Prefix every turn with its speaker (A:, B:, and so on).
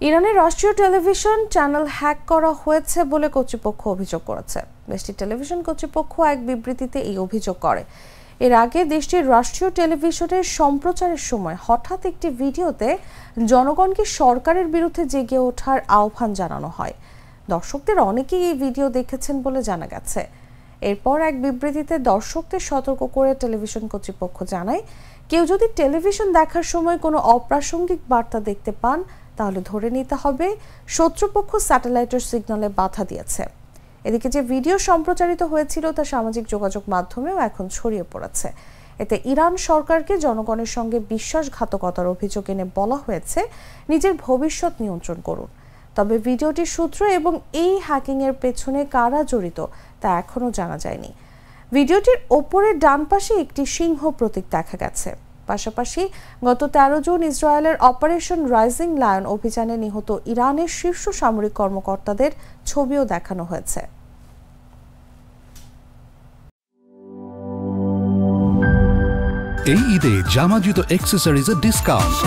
A: ইরানের রাষ্ট্রীয় television channel hack করা হয়েছে বলে কর্তৃপক্ষ অভিযোগ করেছে। দেশটির টেলিভিশন কর্তৃপক্ষ এক বিবৃতিতে এই অভিযোগ করে। এর আগে দেশটির রাষ্ট্রীয় টেলিভিশনের সম্প্রচারের সময় হঠাৎ একটি ভিডিওতে জনগণকে সরকারের বিরুদ্ধে জেগে ওঠার আহ্বান জানানো হয়। দর্শকদের অনেকেই এই ভিডিও দেখেছেন বলে জানা গেছে। এরপর এক বিবৃতিতে দর্শকদের সতর্ক করে টেলিভিশন কর্তৃপক্ষ জানায়, কেউ যদি টেলিভিশন দেখার সময় কোনো অপ্রাসঙ্গিক বার্তা দেখতে পান তাহলে ধরে নিতে হবে শত্রুপক্ষ স্যাটেলাইটের সিগন্যালে বাধা দিয়েছে। এদিকে যে ভিডিও সম্প্রচারিত হয়েছিল তা সামাজিক যোগাযোগ মাধ্যমেও এখন ছড়িয়ে পড়েছে। এতে ইরান সরকারকে জনগণের সঙ্গে বিশ্বাসঘাতকতার অভিযোগ এনে বলা হয়েছে, নিজের ভবিষ্যৎ নিয়ন্ত্রণ করুন। তবে ভিডিওটির সূত্র এবং এই হ্যাকিংয়ের পেছনে কারা জড়িত তা এখনও জানা যায়নি। ভিডিওটির ওপরের ডান পাশে একটি সিংহ প্রতীক দেখা গেছে। পাশাপাশি গত 13 জুন ইসরায়েলের অপারেশন রাইজিং লায়ন অভিযানে নিহত ইরানের শীর্ষ সামরিক কর্মকর্তাদের ছবিও দেখানো হয়েছে।
B: এই ঈদে জামা জুতো অ্যাক্সেসরিজের ডিসকাউন্ট।